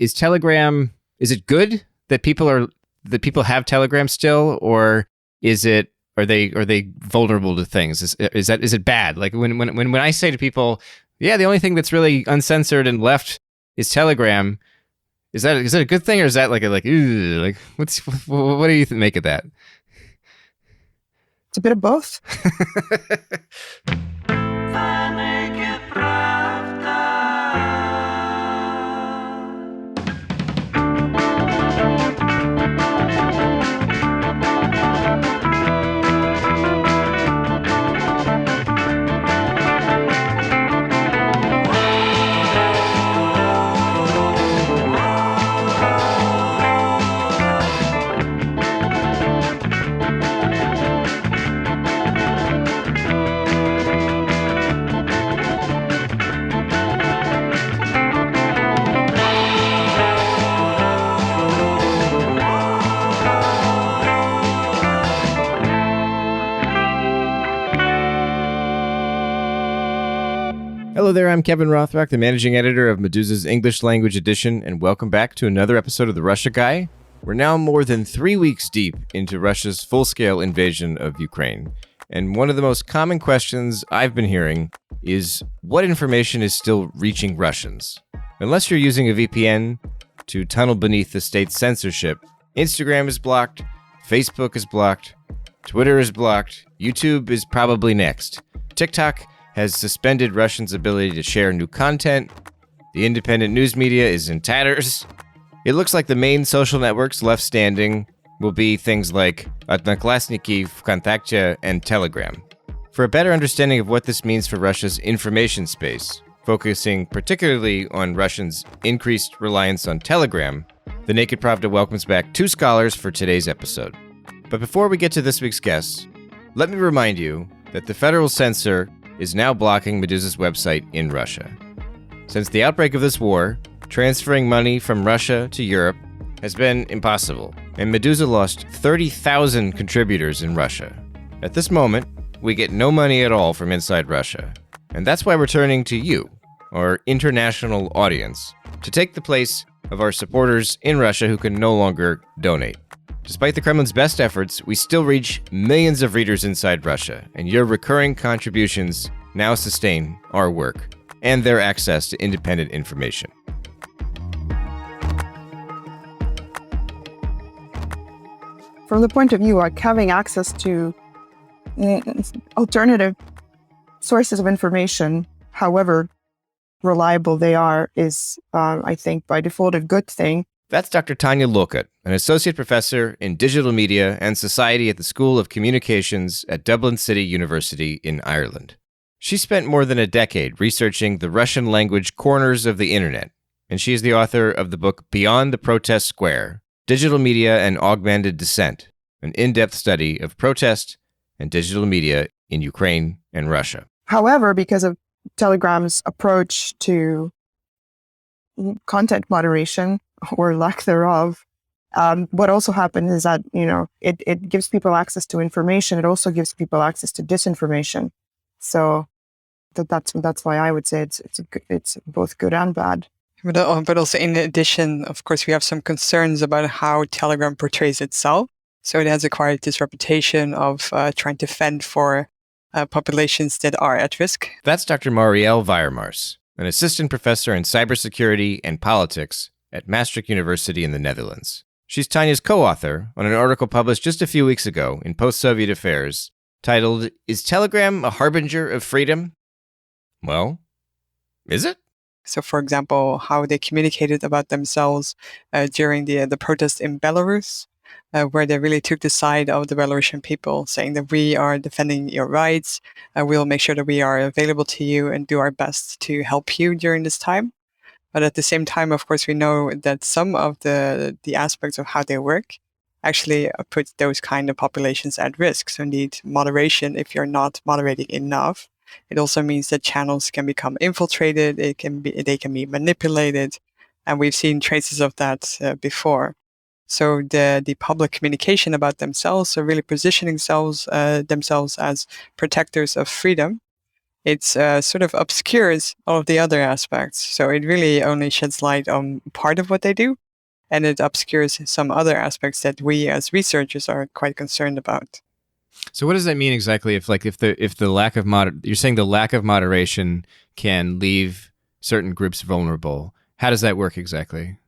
is Telegram, is it good that people have Telegram still, or are they vulnerable to things? Is it bad? Like when I say to people, yeah, the only thing that's really uncensored and left is Telegram, is that a good thing, or is that what do you make of that? It's a bit of both. Hello there, I'm Kevin Rothrock, the managing editor of Medusa's English Language Edition, and welcome back to another episode of The Russia Guy. We're now more than 3 weeks deep into Russia's full-scale invasion of Ukraine, and one of the most common questions I've been hearing is what information is still reaching Russians? Unless you're using a VPN to tunnel beneath the state's censorship, Instagram is blocked, Facebook is blocked, Twitter is blocked, YouTube is probably next, TikTok has suspended Russians' ability to share new content. The independent news media is in tatters. It looks like the main social networks left standing will be things like Odnoklassniki, VKontakte, and Telegram. For a better understanding of what this means for Russia's information space, focusing particularly on Russians' increased reliance on Telegram, the Naked Pravda welcomes back 2 scholars for today's episode. But before we get to this week's guests, let me remind you that the federal censor is now blocking Medusa's website in Russia. Since the outbreak of this war, transferring money from Russia to Europe has been impossible, and Medusa lost 30,000 contributors in Russia. At this moment, we get no money at all from inside Russia, and that's why we're turning to you, our international audience, to take the place of our supporters in Russia who can no longer donate. Despite the Kremlin's best efforts, we still reach millions of readers inside Russia, and your recurring contributions now sustain our work and their access to independent information. From the point of view, like having access to alternative sources of information, however reliable they are, is, I think, by default, a good thing. That's Dr. Tanya Lokut, an associate professor in digital media and society at the School of Communications at Dublin City University in Ireland. She spent more than a decade researching the Russian language corners of the internet, and she is the author of the book Beyond the Protest Square, Digital Media and Augmented Dissent, an in-depth study of protest and digital media in Ukraine and Russia. However, because of Telegram's approach to content moderation, or lack thereof, what also happens is that, it gives people access to information. It also gives people access to disinformation. So that's why I would say it's both good and bad. But also, in addition, of course, we have some concerns about how Telegram portrays itself. So it has acquired this reputation of trying to fend for populations that are at risk. That's Dr. Marielle Weiermars, an assistant professor in cybersecurity and politics at Maastricht University in the Netherlands. She's Tanya's co-author on an article published just a few weeks ago in Post-Soviet Affairs titled, "Is Telegram a harbinger of freedom?" Well, is it? So, for example, how they communicated about themselves during the protest in Belarus, where they really took the side of the Belarusian people, saying that we are defending your rights, we'll make sure that we are available to you and do our best to help you during this time. But at the same time, of course, we know that some of the aspects of how they work actually put those kind of populations at risk. So need moderation if you're not moderating enough. It also means that channels can become infiltrated, they can be manipulated, and we've seen traces of that before. So the public communication about themselves, so really positioning themselves as protectors of freedom, it sort of obscures all of the other aspects. So it really only sheds light on part of what they do, and it obscures some other aspects that we as researchers are quite concerned about. So what does that mean exactly? If the lack of you're saying the lack of moderation can leave certain groups vulnerable. How does that work exactly?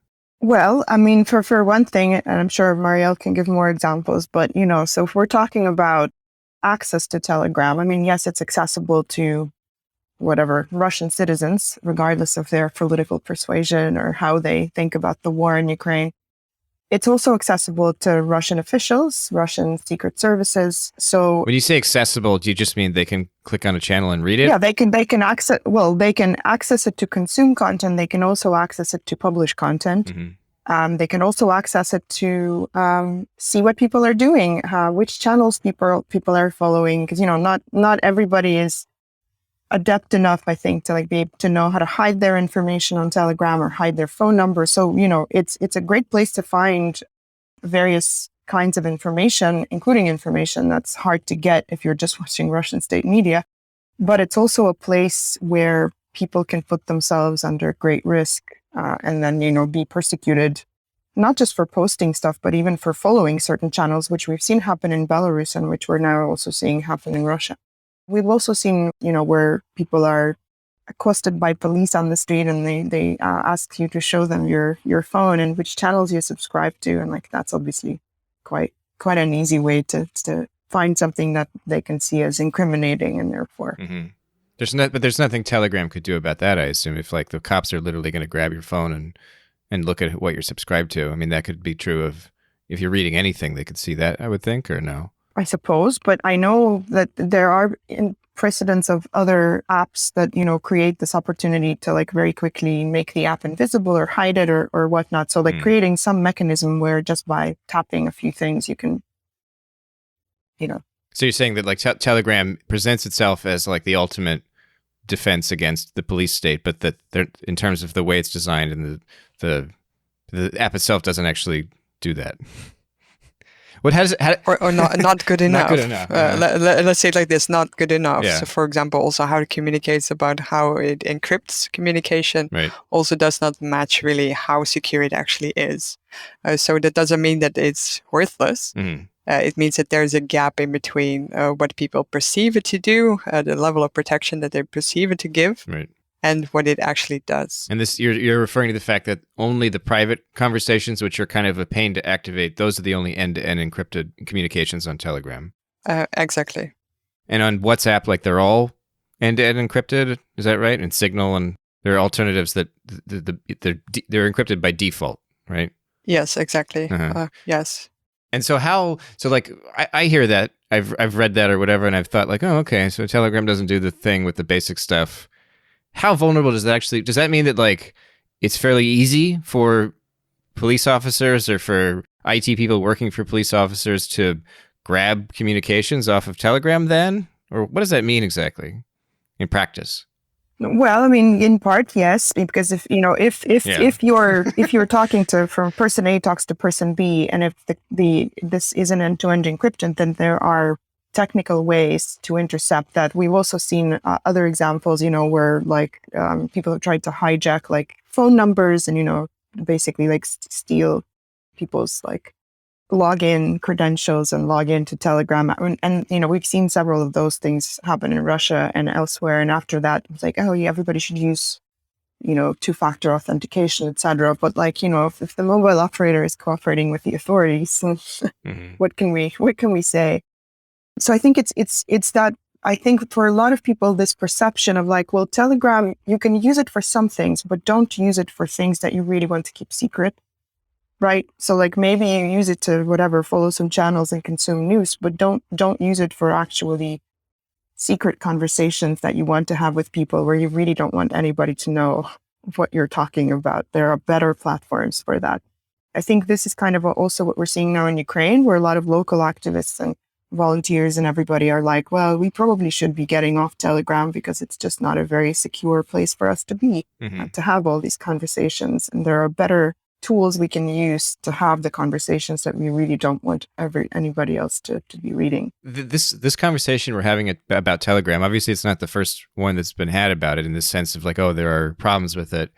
Well, I mean, for one thing, and I'm sure Marielle can give more examples, but, so if we're talking about access to Telegram, I mean, yes, it's accessible to whatever Russian citizens, regardless of their political persuasion or how they think about the war in Ukraine. It's also accessible to Russian officials, Russian secret services. So when you say accessible, do you just mean they can click on a channel and read it? Yeah, they can access. Well, they can access it to consume content. They can also access it to publish content. Mm-hmm. They can also access it to see what people are doing, which channels people are following. Because not everybody is adept enough, I think, to be able to know how to hide their information on Telegram or hide their phone number. So it's a great place to find various kinds of information, including information that's hard to get if you're just watching Russian state media. But it's also a place where people can put themselves under great risk and then, be persecuted, not just for posting stuff, but even for following certain channels, which we've seen happen in Belarus and which we're now also seeing happen in Russia. We've also seen, where people are accosted by police on the street and they ask you to show them your phone and which channels you subscribe to. And that's obviously quite an easy way to find something that they can see as incriminating, and therefore. Mm-hmm. There's nothing Telegram could do about that, I assume, if the cops are literally going to grab your phone and look at what you're subscribed to. I mean, that could be true of if you're reading anything, they could see that, I would think, or no? I suppose, but I know that there are precedents of other apps that, create this opportunity to very quickly make the app invisible or hide it or whatnot. So creating some mechanism where just by tapping a few things, you can, So you're saying that Telegram presents itself as the ultimate defense against the police state, but that in terms of the way it's designed and the app itself doesn't actually do that. What has it? Or not good enough. Not good enough. Let's say it like this: not good enough. Yeah. So, for example, also how it communicates about how it encrypts communication right. also does not match really how secure it actually is. So that doesn't mean that it's worthless. Mm-hmm. It means that there's a gap in between what people perceive it to do, the level of protection that they perceive it to give, right. and what it actually does. And this, you're referring to the fact that only the private conversations, which are kind of a pain to activate, those are the only end-to-end encrypted communications on Telegram. Exactly. And on WhatsApp, they're all end-to-end encrypted. Is that right? And Signal, and there are alternatives that they're encrypted by default, right? Yes, exactly. Uh-huh. Yes. And so I hear that, I've read that or whatever, and I've thought oh, okay, so Telegram doesn't do the thing with the basic stuff. How vulnerable does that mean that it's fairly easy for police officers or for IT people working for police officers to grab communications off of Telegram then? Or what does that mean exactly in practice? Well, I mean, in part, yes, because if you're talking from person A talks to person B, and if this is an end-to-end encryption, then there are technical ways to intercept that. We've also seen other examples, where people have tried to hijack phone numbers and basically steal people's login credentials and log into Telegram. And we've seen several of those things happen in Russia and elsewhere. And after that, it's oh yeah, everybody should use, two-factor authentication, etc. But if the mobile operator is cooperating with the authorities, mm-hmm. what can we say? So I think it's that. I think for a lot of people, this perception of well, Telegram, you can use it for some things, but don't use it for things that you really want to keep secret. Right. So maybe you use it to follow some channels and consume news, but don't use it for actually secret conversations that you want to have with people where you really don't want anybody to know what you're talking about. There are better platforms for that. I think this is kind of also what we're seeing now in Ukraine, where a lot of local activists and volunteers and everybody are well, we probably should be getting off Telegram because it's just not a very secure place for us to be, mm-hmm. to have all these conversations. And there are better tools we can use to have the conversations that we really don't want anybody else to be reading. This conversation we're having about Telegram, obviously it's not the first one that's been had about it in the sense of like, oh, there are problems with it.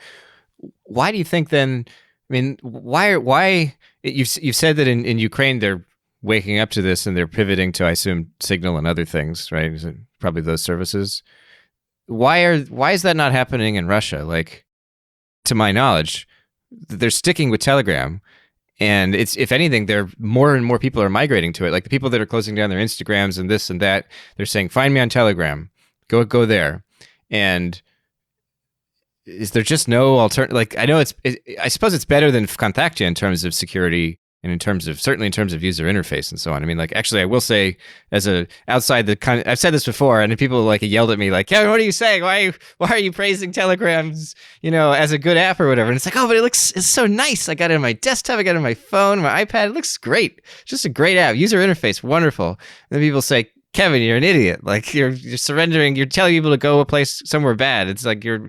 Why do you think then? I mean, why you've said that in Ukraine they're waking up to this and they're pivoting to, I assume, Signal and other things, right? Probably those services. Why is that not happening in Russia? Like, to my knowledge, they're sticking with Telegram, and it's, if anything, more and more people are migrating to it. Like the people that are closing down their Instagrams and this and that, they're saying, "Find me on Telegram, go there." And is there just no alternative? Like, I know I suppose it's better than Kontakte in terms of security and certainly in terms of user interface and so on. I mean, like, actually, I will say, as a outside the kind, I've said this before, and people like yelled at me, like, "Kevin, what are you saying? Why are you praising Telegram's, as a good app or whatever?" And it's like, "Oh, but it's so nice. I got it on my desktop, I got it on my phone, my iPad. It looks great. It's just a great app. User interface, wonderful." And then people say, "Kevin, you're an idiot. Like you're surrendering. You're telling people to go a place somewhere bad. It's like you're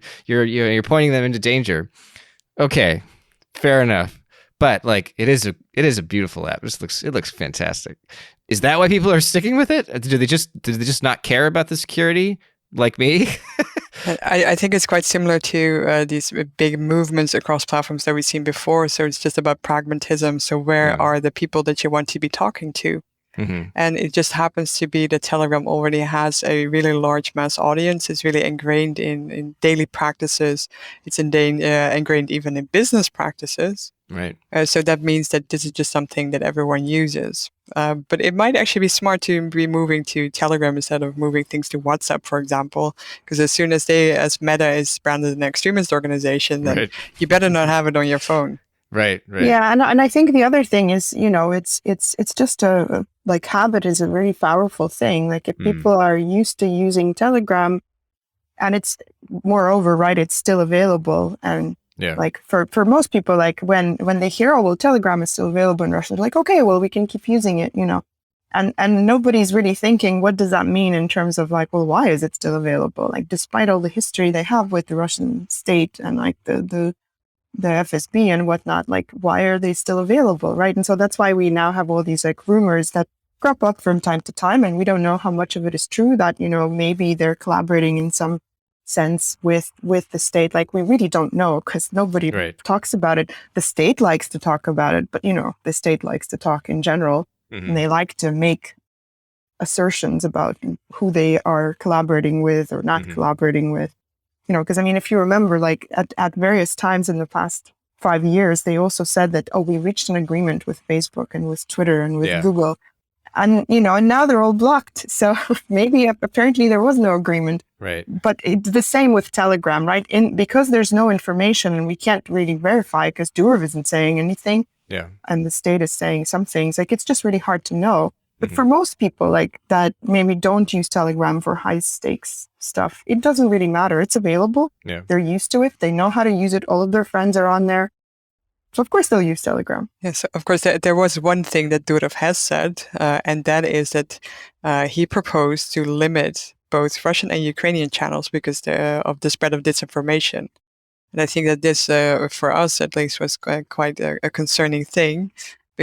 pointing them into danger." Okay, fair enough. But like it is a beautiful app. It looks fantastic. Is that why people are sticking with it? Do they just not care about the security like me? I think it's quite similar to these big movements across platforms that we've seen before. So it's just about pragmatism. So where are the people that you want to be talking to? Mm-hmm. And it just happens to be that Telegram already has a really large mass audience. It's really ingrained in daily practices. It's ingrained even in business practices. Right. So that means that this is just something that everyone uses. But it might actually be smart to be moving to Telegram instead of moving things to WhatsApp, for example, because as soon as Meta is branded an extremist organization, then you better not have it on your phone. Right. Yeah, and I think the other thing is, it's just like habit is a very powerful thing. Like if people are used to using Telegram, and it's moreover, right, it's still available, and like for most people, like when they hear, "Oh, well, Telegram is still available in Russia," they're like, "Okay, well, we can keep using it," and nobody's really thinking, what does that mean in terms of like, well, why is it still available? Like despite all the history they have with the Russian state and like the FSB and whatnot, like why are they still available, right? And so that's why we now have all these like rumors that crop up from time to time, and we don't know how much of it is true, that maybe they're collaborating in some sense with the state. Like we really don't know, because nobody talks about it. The state likes to talk about it, but the state likes to talk in general, and they like to make assertions about who they are collaborating with or not collaborating with. Because I mean, if you remember, like at various times in the past 5 years, they also said that, "Oh, we reached an agreement with Facebook and with Twitter and with Google," and and now they're all blocked. So maybe apparently there was no agreement. Right. But it's the same with Telegram, right? Because there's no information and we can't really verify, because Durov isn't saying anything, and the state is saying some things. Like it's just really hard to know. But for most people like that maybe don't use Telegram for high stakes stuff, it doesn't really matter. It's available. Yeah. They're used to it. They know how to use it. All of their friends are on there. So of course they'll use Telegram. Yes, of course. There was one thing that Durov has said, and that is that he proposed to limit both Russian and Ukrainian channels because of the spread of disinformation. And I think that this, for us at least, was quite a concerning thing.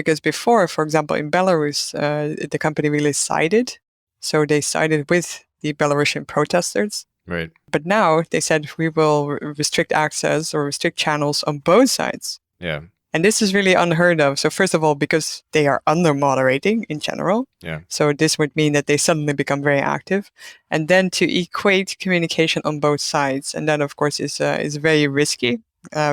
Because before, for example, in Belarus, the company really sided. So they sided with the Belarusian protesters. Right. But now they said we will restrict access or restrict channels on both sides. Yeah. And this is really unheard of. So first of all, because they are under moderating in general. Yeah. So this would mean that they suddenly become very active. And then to equate communication on both sides. And that, of course, is very risky.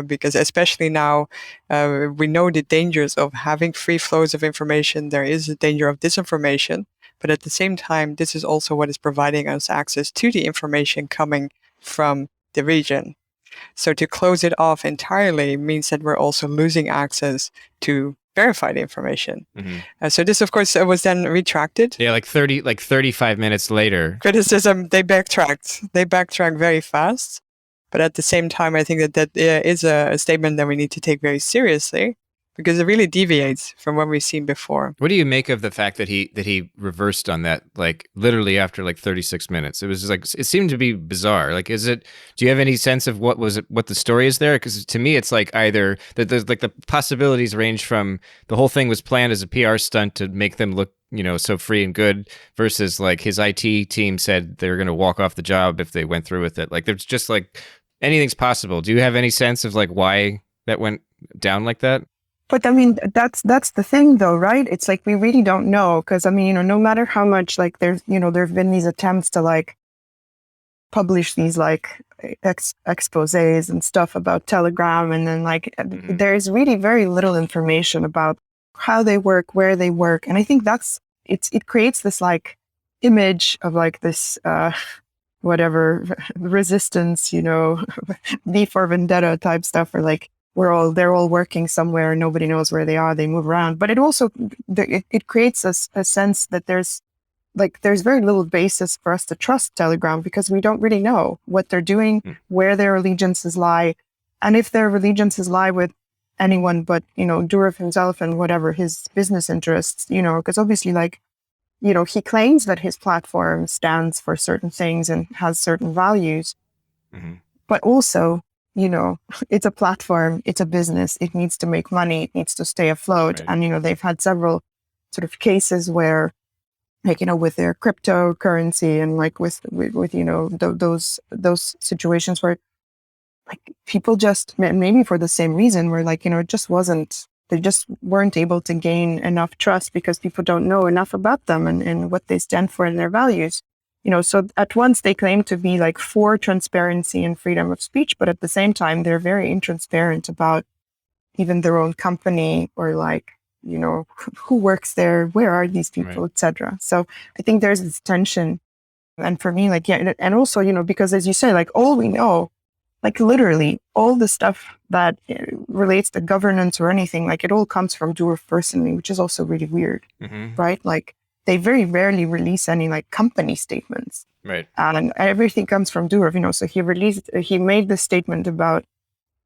Because especially now, we know the dangers of having free flows of information. There is a danger of disinformation. But at the same time, this is also what is providing us access to the information coming from the region. So to close it off entirely means that we're also losing access to verify the information. So this, of course, was then retracted. Yeah, like 35 minutes later. Criticism, they backtracked. They backtracked very fast. But at the same time, I think that is a statement that we need to take very seriously, because it really deviates from what we've seen before. What do you make of the fact that he reversed on that, like literally after like 36 minutes? It was like, it seemed to be bizarre. Like, do you have any sense of what the story is there? Because to me, it's like either that there's like the possibilities range from the whole thing was planned as a PR stunt to make them look, so free and good, versus like his IT team said they were going to walk off the job if they went through with it. Like, there's just like anything's possible. Do you have any sense of like why that went down like that? But I mean, that's the thing though, right? It's like, we really don't know. Cause I mean, no matter how much like there's, there've been these attempts to like publish these like exposés and stuff about Telegram. And then like, there's really very little information about how they work, where they work. And I think it creates this like image of like this, whatever resistance, V for Vendetta type stuff, or like, they're all working somewhere. Nobody knows where they are. They move around, but it also, it creates a sense that there's very little basis for us to trust Telegram, because we don't really know what they're doing, where their allegiances lie. And if their allegiances lie with anyone but, Durov himself and whatever his business interests, because obviously like, he claims that his platform stands for certain things and has certain values, but also, it's a platform, it's a business, it needs to make money, it needs to stay afloat. Right. And, they've had several sort of cases where, like, with their cryptocurrency and like with those situations where like people just, maybe for the same reason, where like, it just wasn't, they just weren't able to gain enough trust because people don't know enough about them and what they stand for and their values. So at once they claim to be like for transparency and freedom of speech, but at the same time, they're very intransparent about even their own company or like, who works there, where are these people, right, etc. So I think there's this tension. And for me, like, yeah, and also, because as you say, like all we know, like literally all the stuff that relates to governance or anything, like it all comes from Durov personally, which is also really weird, right? Like, they very rarely release any like company statements, right? And everything comes from Durov, So he made this statement about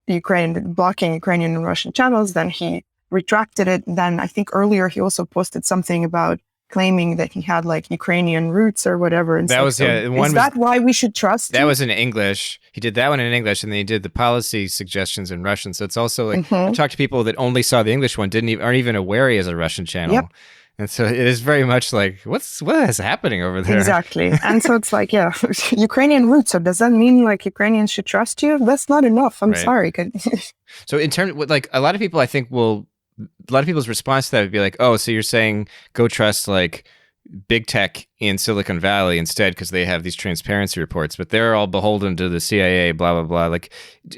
Ukraine blocking Ukrainian and Russian channels. Then he retracted it. Then I think earlier he also posted something about claiming that he had like Ukrainian roots or whatever. And that was, yeah. Is that why we should trust that him? was in English. He did that one in English, and then he did the policy suggestions in Russian. So it's also like, I talked to people that only saw the English one, aren't even aware he has a Russian channel. Yep. And so it is very much like, what is happening over there? Exactly. And so it's like, yeah, Ukrainian roots. So does that mean like Ukrainians should trust you? That's not enough. I'm sorry. So in terms of like, a lot of people, I think a lot of people's response to that would be like, oh, so you're saying go trust like big tech in Silicon Valley instead because they have these transparency reports, but they're all beholden to the CIA, blah blah blah. Like,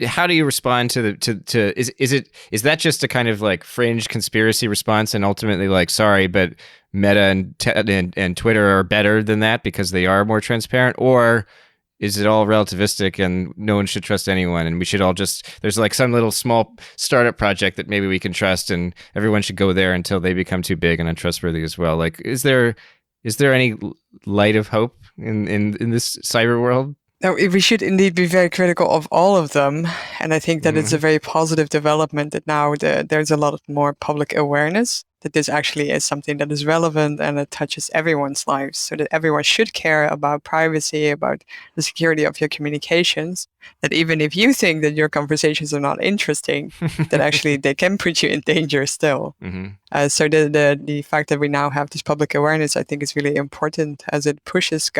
how do you respond to is that just a kind of like fringe conspiracy response, and ultimately like, sorry, but Meta and Twitter are better than that because they are more transparent, or is it all relativistic and no one should trust anyone, and we should all there's like some little small startup project that maybe we can trust, and everyone should go there until they become too big and untrustworthy as well? Like, is there any light of hope in this cyber world? No, we should indeed be very critical of all of them. And I think that it's a very positive development that now there's a lot more public awareness that this actually is something that is relevant and it touches everyone's lives, so that everyone should care about privacy, about the security of your communications, that even if you think that your conversations are not interesting, that actually they can put you in danger still. So the fact that we now have this public awareness, I think, is really important, as it pushes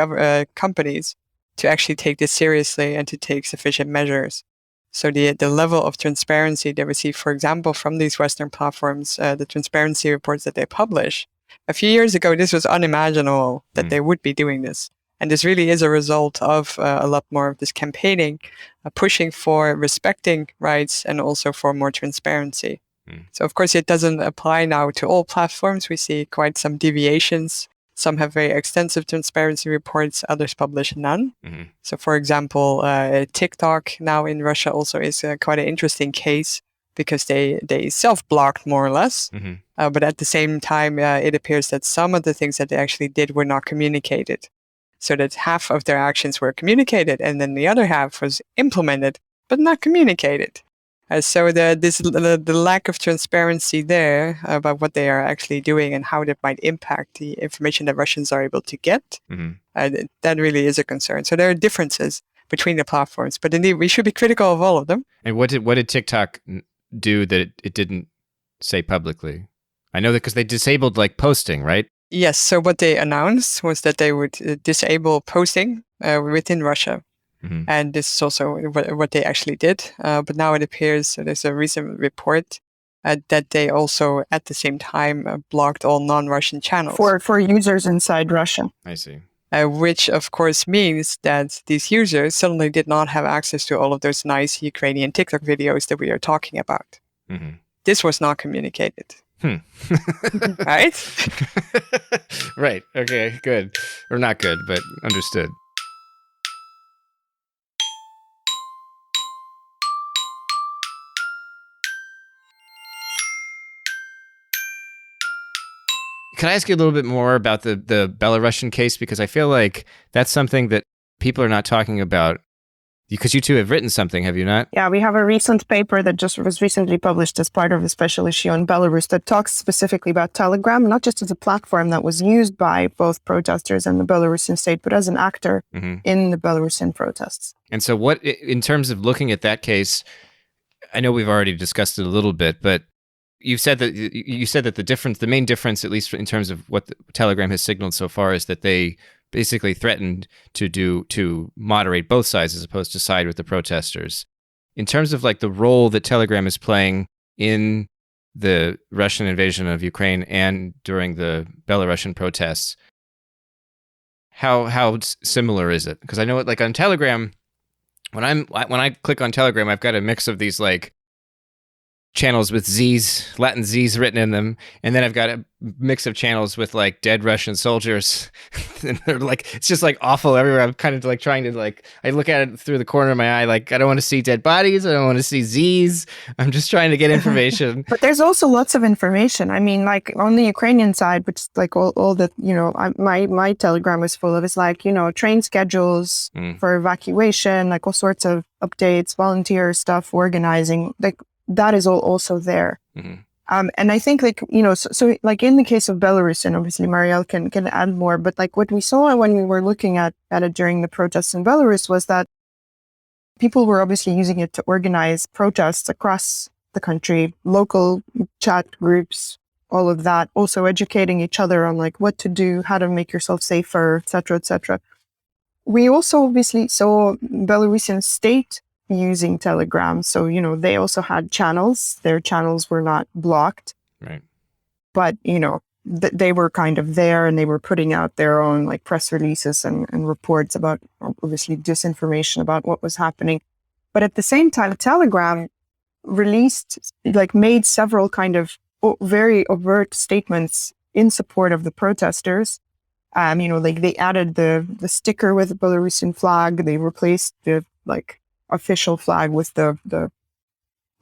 companies to actually take this seriously and to take sufficient measures. So the level of transparency they receive, for example, from these Western platforms, the transparency reports that they publish, a few years ago, this was unimaginable that they would be doing this. And this really is a result of a lot more of this campaigning, pushing for respecting rights and also for more transparency. So, of course, it doesn't apply now to all platforms. We see quite some deviations. Some have very extensive transparency reports, others publish none. So, for example, TikTok now in Russia also is quite an interesting case because they self-blocked more or less. But at the same time, it appears that some of the things that they actually did were not communicated. So that half of their actions were communicated and then the other half was implemented, but not communicated. So the lack of transparency there about what they are actually doing and how that might impact the information that Russians are able to get, that really is a concern. So there are differences between the platforms, but indeed we should be critical of all of them. And what did TikTok do that it didn't say publicly? I know that because they disabled like posting, right? Yes. So what they announced was that they would disable posting within Russia. And this is also what they actually did. But now it appears, so there's a recent report that they also at the same time blocked all non-Russian channels. For users inside Russia. I see. Which of course means that these users suddenly did not have access to all of those nice Ukrainian TikTok videos that we are talking about. This was not communicated. Right? Right. Okay, good. Or not good, but understood. Can I ask you a little bit more about the Belarusian case? Because I feel like that's something that people are not talking about. Because you two have written something, have you not? Yeah, we have a recent paper that just was recently published as part of a special issue on Belarus that talks specifically about Telegram, not just as a platform that was used by both protesters and the Belarusian state, but as an actor in the Belarusian protests. And so what, in terms of looking at that case, I know we've already discussed it a little bit, but you said that the main difference, at least in terms of what Telegram has signaled so far, is that they basically threatened to moderate both sides as opposed to side with the protesters. In terms of like the role that Telegram is playing in the Russian invasion of Ukraine and during the Belarusian protests, how similar is it? Because I know it, like on Telegram, when I click on Telegram, I've got a mix of these like channels with Z's, Latin Z's written in them, and then I've got a mix of channels with like dead Russian soldiers, and they're like, it's just like awful everywhere. I'm kind of like trying to like, I look at it through the corner of my eye, like I don't want to see dead bodies, I don't want to see Z's. I'm just trying to get information. But there's also lots of information. I mean, like on the Ukrainian side, which like all that, you know, my Telegram is full of, is like, you know, train schedules for evacuation, like all sorts of updates, volunteer stuff, organizing, like that is all also there. And I think like, you know, so like in the case of Belarus, and obviously Marielle can add more, but like what we saw when we were looking at it during the protests in Belarus was that people were obviously using it to organize protests across the country, local chat groups, all of that, also educating each other on like what to do, how to make yourself safer, et cetera, et cetera. We also obviously saw Belarusian state using Telegram. So, you know, they also had channels. Their channels were not blocked. Right. But, you know, they were kind of there and they were putting out their own like press releases and reports about obviously disinformation about what was happening. But at the same time, Telegram made several kind of very overt statements in support of the protesters. You know, like they added the sticker with the Belarusian flag. They replaced the like official flag with the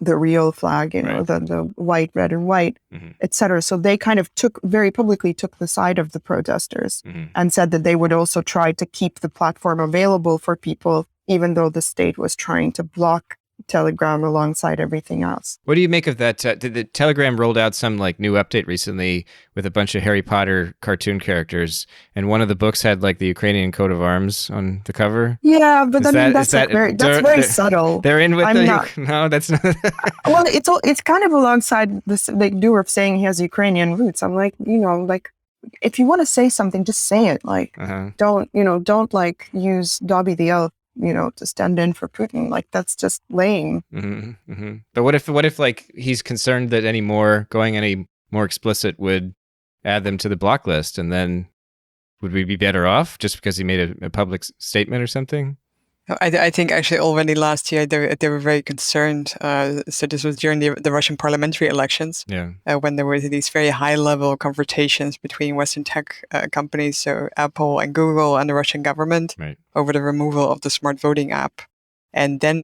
real flag, you know, right. the white, red, and white, etc. So they kind of very publicly took the side of the protesters and said that they would also try to keep the platform available for people, even though the state was trying to block Telegram alongside everything else. What do you make of that? Did the Telegram rolled out some like new update recently with a bunch of Harry Potter cartoon characters, and one of the books had like the Ukrainian coat of arms on the cover? Yeah, but that's very subtle. They're in with no, that's not. Well, it's kind of alongside this like Durov saying he has Ukrainian roots. I'm like, you know, like if you want to say something, just say it. Like don't like use Dobby the elf, you know, to stand in for Putin. Like that's just lame. But what if like he's concerned that going any more explicit would add them to the block list, and then would we be better off just because he made a public statement or something? I think actually already last year they were very concerned. So this was during the Russian parliamentary elections, when there were these very high-level confrontations between Western tech companies, so Apple and Google, and the Russian government over the removal of the smart voting app. And then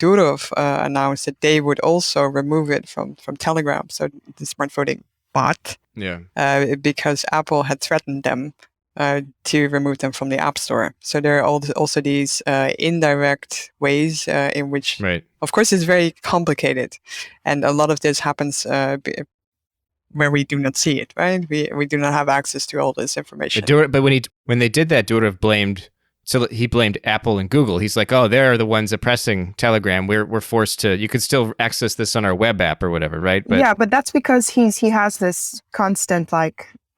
Durov announced that they would also remove it from Telegram, so the smart voting bot, because Apple had threatened them to remove them from the App Store. So there are also these indirect ways in which, of course, it's very complicated. And a lot of this happens where we do not see it, right? We do not have access to all this information. But when they did that, Durov blamed Apple and Google. He's like, oh, they're the ones oppressing Telegram. We're forced to. You could still access this on our web app or whatever, right? But that's because he has this constant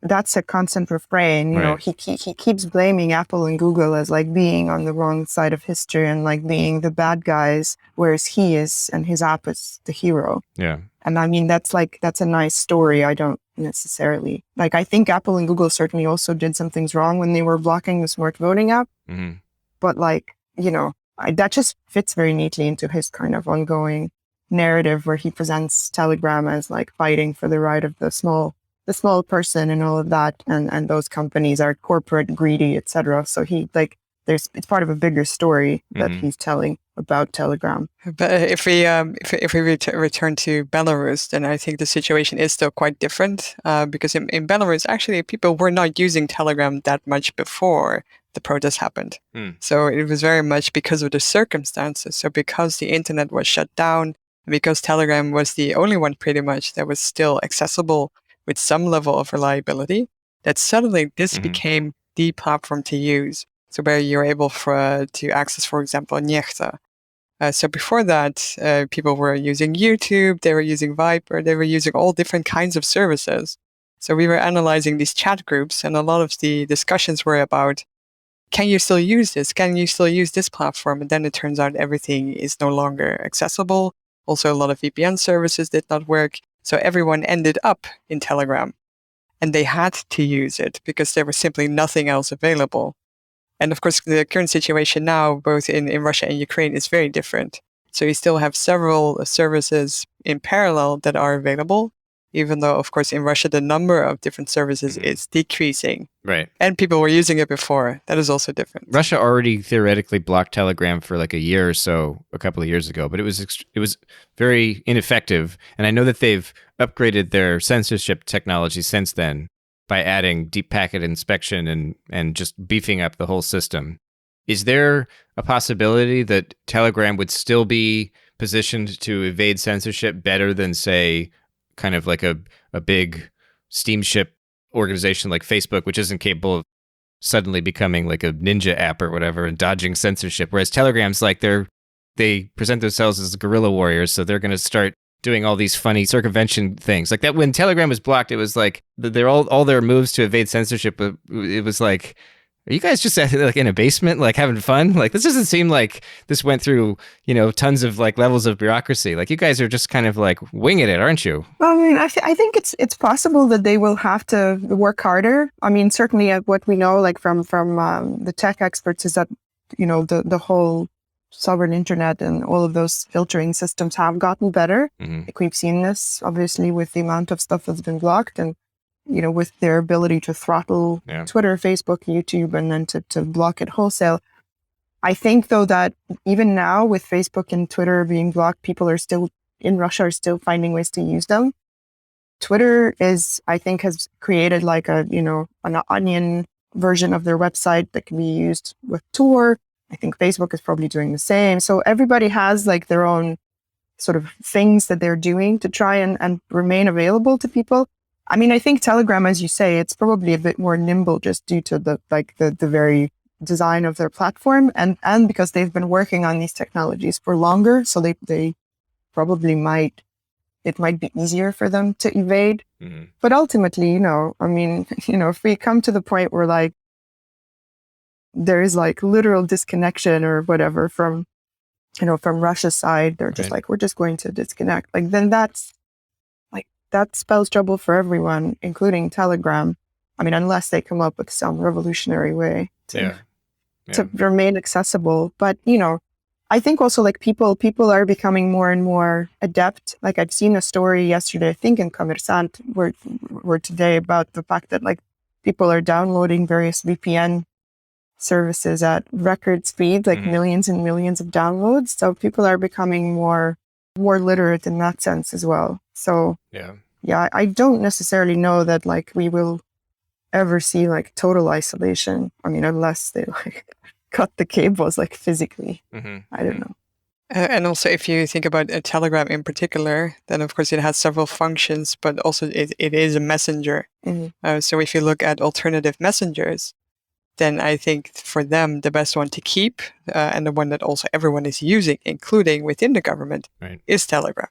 that's a constant refrain. You know, he keeps blaming Apple and Google as like being on the wrong side of history and like being the bad guys, whereas he is and his app is the hero. Yeah. And I mean, that's a nice story. I don't necessarily I think Apple and Google certainly also did some things wrong when they were blocking the smart voting app. Mm-hmm. But that just fits very neatly into his kind of ongoing narrative where he presents Telegram as like fighting for the right of the small person and all of that. And those companies are corporate, greedy, etc. So it's part of a bigger story that he's telling about Telegram. But if we return to Belarus, then I think the situation is still quite different because in Belarus, actually, people were not using Telegram that much before the protest happened. So it was very much because of the circumstances. So because the internet was shut down, because Telegram was the only one pretty much that was still accessible with some level of reliability, that suddenly this became the platform to use. So where you're able to access, for example, Niechta. So before that, people were using YouTube, they were using Viber, they were using all different kinds of services. So we were analyzing these chat groups, and a lot of the discussions were about, can you still use this? Can you still use this platform? And then it turns out everything is no longer accessible. Also, a lot of VPN services did not work. So everyone ended up in Telegram. And they had to use it because there was simply nothing else available. And of course, the current situation now, both in Russia and Ukraine, is very different. So you still have several services in parallel that are available, even though, of course, in Russia, the number of different services is decreasing. Right. And people were using it before. That is also different. Russia already theoretically blocked Telegram for like a year or so, a couple of years ago, but it was very ineffective. And I know that they've upgraded their censorship technology since then by adding deep packet inspection and just beefing up the whole system. Is there a possibility that Telegram would still be positioned to evade censorship better than, say, kind of like a big steamship organization like Facebook, which isn't capable of suddenly becoming like a ninja app or whatever and dodging censorship? Whereas Telegram's like they present themselves as guerrilla warriors, so they're going to start doing all these funny circumvention things like that. When Telegram was blocked, it was like they're all their moves to evade censorship. It was like, are you guys just like in a basement, like having fun? Like this doesn't seem like this went through, tons of like levels of bureaucracy. Like you guys are just kind of like winging it, aren't you? Well, I mean, I think it's possible that they will have to work harder. I mean, certainly what we know, like from the tech experts, is that the whole sovereign internet and all of those filtering systems have gotten better. Like we've seen this obviously with the amount of stuff that's been blocked and with their ability to throttle Twitter, Facebook, YouTube, and then to block it wholesale. I think though that even now with Facebook and Twitter being blocked, people are still in Russia are still finding ways to use them. Twitter has created like an onion version of their website that can be used with Tor. I think Facebook is probably doing the same. So everybody has like their own sort of things that they're doing to try and remain available to people. I mean, I think Telegram, as you say, it's probably a bit more nimble just due to the very design of their platform and because they've been working on these technologies for longer. So they probably it might be easier for them to evade. But ultimately, if we come to the point where like there is like literal disconnection or whatever from Russia's side, they're just like, we're just going to disconnect. Like then that spells trouble for everyone, including Telegram. I mean, unless they come up with some revolutionary way to remain accessible. But, I think also like people are becoming more and more adept. Like I've seen a story yesterday, I think in Kommersant, where today about the fact that like people are downloading various VPN services at record speed, like millions and millions of downloads. So people are becoming more literate in that sense as well. So yeah, I don't necessarily know that like we will ever see like total isolation. I mean, unless they like cut the cables like physically. I don't know. And also, if you think about a Telegram in particular, then of course it has several functions, but also it is a messenger. So if you look at alternative messengers, then I think for them, the best one to keep, and the one that also everyone is using, including within the government, is Telegram.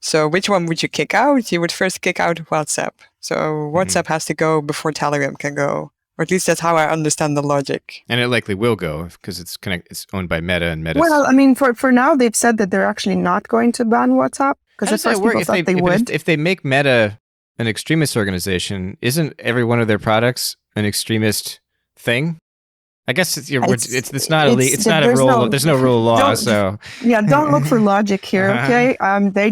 So which one would you kick out? You would first kick out WhatsApp. So WhatsApp has to go before Telegram can go. Or at least that's how I understand the logic. And it likely will go because it's owned by Meta, and Meta. Well, I mean, for now, they've said that they're actually not going to ban WhatsApp because at first people thought they would. If they make Meta an extremist organization, isn't every one of their products an extremist thing? I guess it's not a rule. There's no rule of law. So don't look for logic here. Okay, they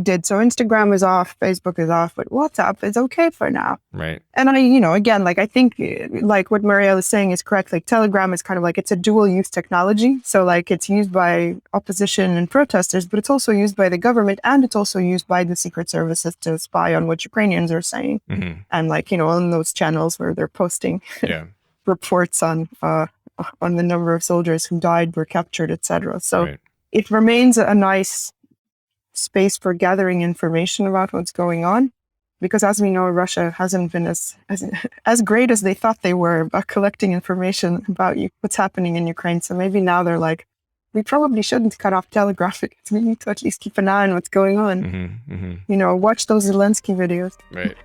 did. So Instagram is off, Facebook is off, but WhatsApp is okay for now. Right. And I think like what Marielle is saying is correct. Like Telegram is kind of like it's a dual use technology. So like it's used by opposition and protesters, but it's also used by the government, and it's also used by the secret services to spy on what Ukrainians are saying. And like on those channels where they're posting. Reports on the number of soldiers who died, were captured, etc. So it remains a nice space for gathering information about what's going on, because as we know, Russia hasn't been as great as they thought they were about collecting information about what's happening in Ukraine. So maybe now they're like, we probably shouldn't cut off Telegram because we need to at least keep an eye on what's going on. Watch those Zelensky videos. Right.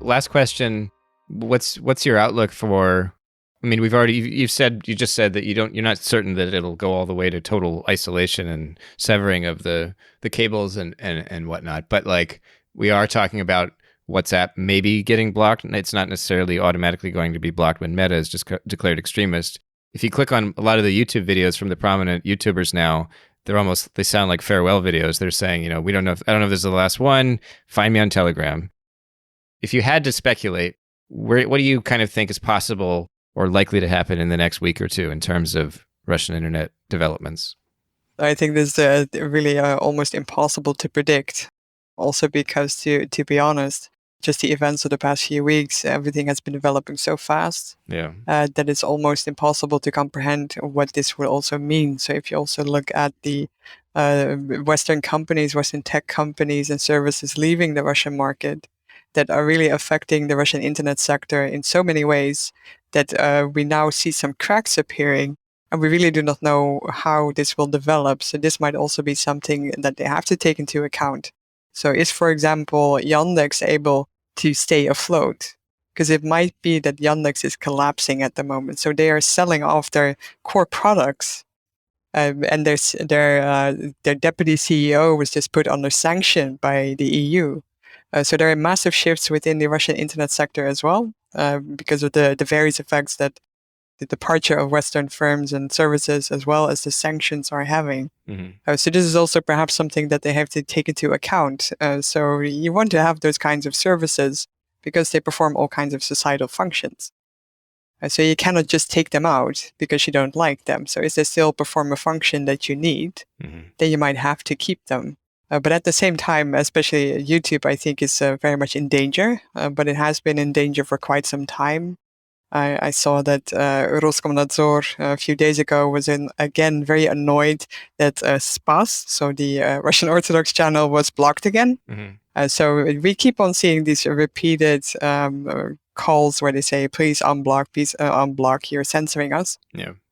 Last question. What's your outlook for? I mean, you just said that you're not certain that it'll go all the way to total isolation and severing of the cables and whatnot. But like, we are talking about WhatsApp maybe getting blocked, and it's not necessarily automatically going to be blocked when Meta is just declared extremist. If you click on a lot of the YouTube videos from the prominent YouTubers now, they sound like farewell videos. They're saying, I don't know if this is the last one. Find me on Telegram. If you had to speculate, what do you kind of think is possible or likely to happen in the next week or two in terms of Russian internet developments? I think this is really almost impossible to predict. Also because, to be honest, just the events of the past few weeks, everything has been developing so fast that it's almost impossible to comprehend what this will also mean. So if you also look at the Western tech companies and services leaving the Russian market, that are really affecting the Russian internet sector in so many ways that we now see some cracks appearing, and we really do not know how this will develop. So this might also be something that they have to take into account. So is, for example, Yandex able to stay afloat? Because it might be that Yandex is collapsing at the moment. So they are selling off their core products. And their deputy CEO was just put under sanction by the EU. So there are massive shifts within the Russian internet sector as well, because of the various effects that the departure of Western firms and services, as well as the sanctions, are having. So this is also perhaps something that they have to take into account. So you want to have those kinds of services because they perform all kinds of societal functions. So you cannot just take them out because you don't like them. So if they still perform a function that you need, then you might have to keep them. But at the same time, especially YouTube, I think is very much in danger, but it has been in danger for quite some time. I saw that Roskomnadzor a few days ago was again very annoyed that Spas, so the Russian Orthodox channel, was blocked again. So we keep on seeing these repeated calls where they say, please unblock, you're censoring us.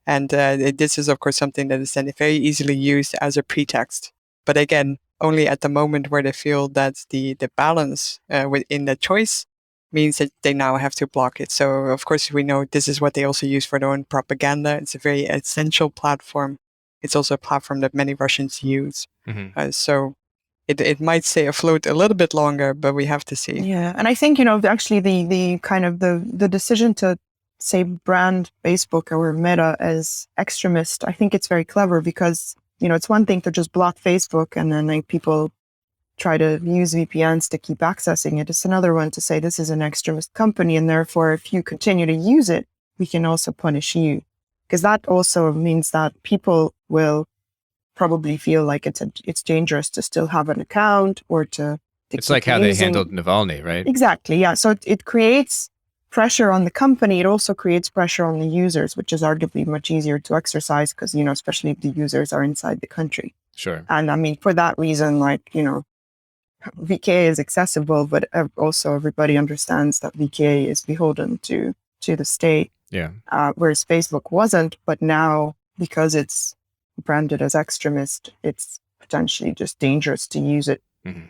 And this is, of course, something that is then very easily used as a pretext. But again, only at the moment where they feel that the balance within the choice means that they now have to block it. So, of course, we know this is what they also use for their own propaganda. It's a very essential platform. It's also a platform that many Russians use. So it might stay afloat a little bit longer, but we have to see. Yeah, and I think, actually the kind of the decision to say brand Facebook or Meta as extremist, I think it's very clever because it's one thing to just block Facebook and then people try to use VPNs to keep accessing it. It's another one to say this is an extremist company, and therefore if you continue to use it, we can also punish you. Because that also means that people will probably feel like it's dangerous to still have an account or to it's like how they handled Navalny, right? Exactly, yeah. So it creates pressure on the company. It also creates pressure on the users, which is arguably much easier to exercise because, especially if the users are inside the country. Sure. And I mean, for that reason, VK is accessible, but also everybody understands that VK is beholden to the state. Yeah. Whereas Facebook wasn't, but now because it's branded as extremist, it's potentially just dangerous to use it,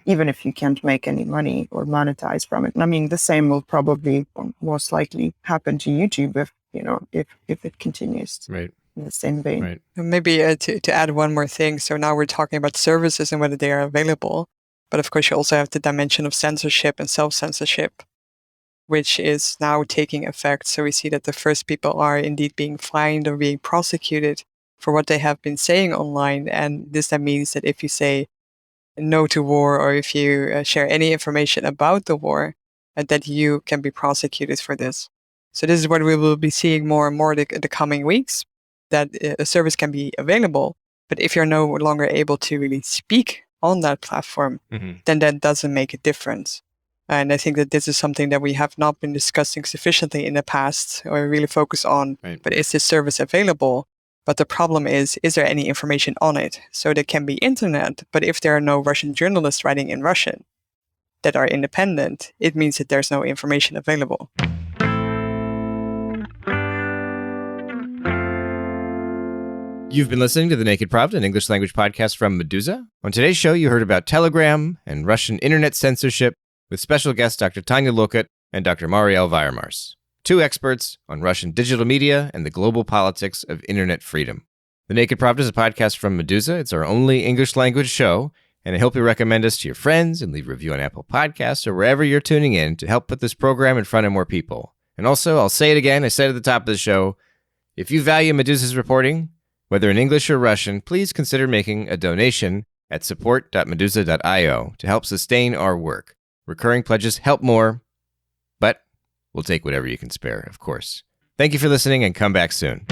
even if you can't make any money or monetize from it. And I mean, the same will probably most likely happen to YouTube if it continues right in the same vein. Right. Maybe to add one more thing. So now we're talking about services and whether they are available. But of course, you also have the dimension of censorship and self-censorship, which is now taking effect. So we see that the first people are indeed being fined or being prosecuted for what they have been saying online. And this then means that if you say no to war, or if you share any information about the war, that you can be prosecuted for this. So this is what we will be seeing more and more the coming weeks, that a service can be available, but if you're no longer able to really speak on that platform, then that doesn't make a difference. And I think that this is something that we have not been discussing sufficiently in the past or really focus on. Right. But is this service available? But the problem is there any information on it? So there can be internet, but if there are no Russian journalists writing in Russian that are independent, it means that there's no information available. You've been listening to The Naked Pravda, an English language podcast from Meduza. On today's show, you heard about Telegram and Russian internet censorship with special guests Dr. Tanya Lokut and Dr. Mariel Weiermars, two experts on Russian digital media and the global politics of internet freedom. The Naked Pravda is a podcast from Meduza. It's our only English language show, and I hope you recommend us to your friends and leave a review on Apple Podcasts or wherever you're tuning in to help put this program in front of more people. And also, I'll say it again, I said at the top of the show, if you value Meduza's reporting, whether in English or Russian, please consider making a donation at support.meduza.io to help sustain our work. Recurring pledges help more, but we'll take whatever you can spare, of course. Thank you for listening and come back soon.